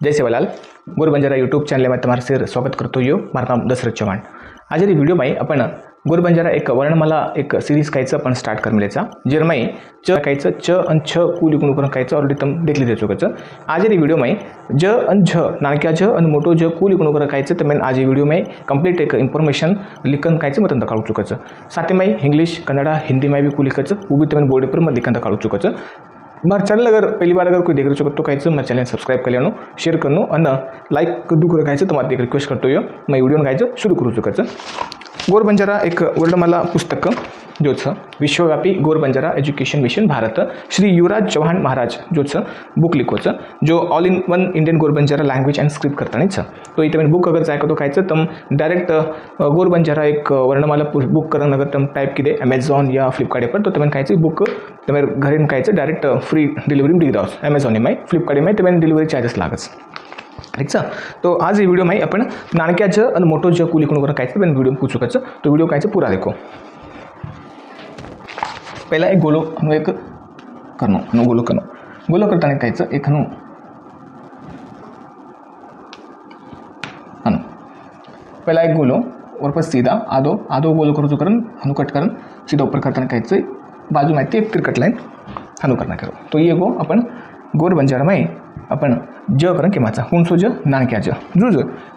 जय सेवालाल गोर Banjara YouTube channel में તમારું શેર સ્વાગત કરતો હું મારું નામ દશરથ ચૌહાણ। आज वीडियो में अपन गोर बंजारा एक वर्णमाला एक सीरीज कायचं अपन स्टार्ट कर मिलेचा जेरमाई च कायचं च अन छ कु लिखून करून कायचं ऑलरेडी तुम देख लीजिए चुकचं। आज वीडियो में ज अन झ नानक्या झ अन मोटो झ कु लिखून करून कायचं तो मैं आज वीडियो में कंप्लीट एक इन्फॉर्मेशन लिखन कायचं मत काढू चुकचं। साथ में इंग्लिश कन्नड़ा हिंदी में भी कु लिखचं वो भी तुम्हें बोर्ड पर मत लिखन काढू चुकचं। मेरा चैनल अगर पहली बार अगर कोई देख रहे हो तो कहीं मेरा चैनल सब्सक्राइब कर लेना, शेयर करना और लाइक कर कहीं तो मैं एक रिक्वेस्ट करते हो मैं वीडियो कहीं शुरू करू चुका। गोर बंजारा एक वर्णमाला पुस्तक जो विश्वव्यापी गोर बंजारा एज्युकेशन मिशन भारत श्री युवराज चौहान महाराज जो बुक लिखोच जो ऑल इन वन इंडियन गोर बंजारा लैंग्वेज एंड स्क्रिप्ट करता तो इतने बुक अगर चाहे तो कहीं तुम डायरेक्ट गोर बंजारा एक वर्णमाला बुक करन अगर तुम टाइप की अमेजॉन या फ्लिपकार्ट पर तो तुम्हें कहीं बुक तुम्हें घर कहीं डायरेक्ट फ्री डिलीवरी दी रहो अमेजॉन में फ्लिपकार्ट में तुम्हें डिलीवरी चार्जेस लागस। ठीक है, तो आज ये वीडियो में अपन नानक्या ज और मोटो ज कु लिखून कहीं वीडियो पूछू कर तो वीडियो कहीं पूरा देखो। पहला एक गोलो एक करनो गोलो करता कहीं एक हनु पहला एक गोलो और पर सीधा आधो गोलो करो जो करन हनु कट करन सीधा ऊपर करता कहीं बाजू में एक तिरकट लाइन हनु करना करो। तो ये गो अपन गोर बंजारा में अपन ज करण केमाचा हुणसो ज नानक्या ज जुज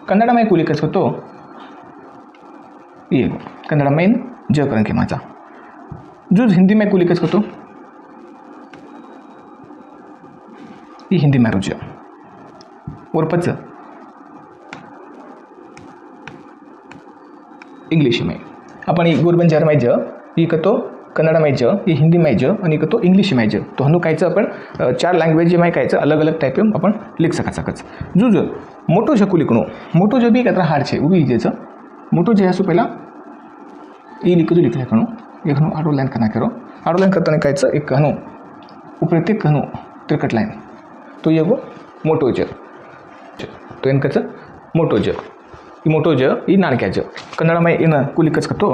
कन्नड़ा में कुली कसो तो ये कन्नड़ा में ज करण केमाचा जुज हिंदी में कुली कसो तो ये हिंदी में रुज और पच इंग्लिश में अपन गोर बंजारा में ज ये कतो कन्नड़ा में ज ये हिंदी में ज और तो इंग्लिश में ज तो हनु कहीं अपन 4 लैंग्वेज में कहीं अलग अलग टाइप में अपन लिख सकत। जुज मोटो ज कु लिखणो मोटो ज भी कतरा हार्ड है वो भी इजी है। मोटो ज हसु पहला ये लिख लिखणो एक हनु आडो लाइन करना करो आडो लाइन करता कहीं एक हनु ऊपर एक हनु तिरकट लाइन तो ये वो मोटो ज तो इन कच मोटो ज ये नानक्या ज कन्नड़ा में इन कु लिखच तो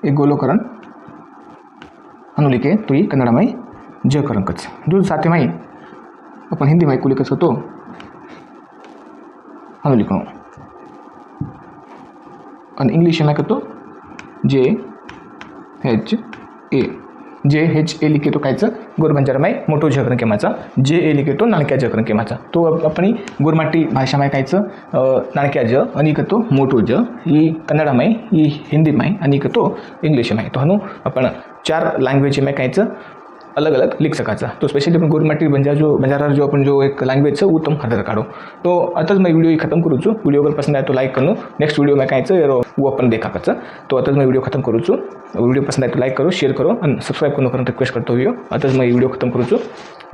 एक गोलो करण हनु लिखे तो ये कन्नड़ा में ज करण कच जो साथ में अपन हिंदी में कुली कच तो हनु लिखो और इंग्लिश में तो JHA लिखे तो कहीं गोर बंजारा में मोटो ज करण केमाचा JA लिखे तो नानक्या ज करण केमाचा तो अपनी गोरमाटी भाषा में कहीं नानक्या ज अनिक तो मोटो ज ये कन्नड़ा में ये हिंदी में अनिक तो इंग्लिश में तो हनु अपन 4 लैंग्वेज में कहीं अलग अलग लिख सका। तो स्पेशली अपन गोरमाटी बंजारा जो अपन जो एक लैंग्वेज है वो तुम हर काढ़ो। तो अतः मैं वीडियो खत्म करूँ वीडियो अगर पसंद आए तो लाइक करूँ नेक्स्ट वीडियो में कहीं वो अपन देखा कर। तो अतः मैं वीडियो खत्म करूँ वीडियो पसंद आए तो लाइक करो शेयर करो और सब्सक्राइब करने रिक्वेस्ट करते हुए अतः मैं वीडियो खत्म करूँ।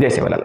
जय सेवालाल।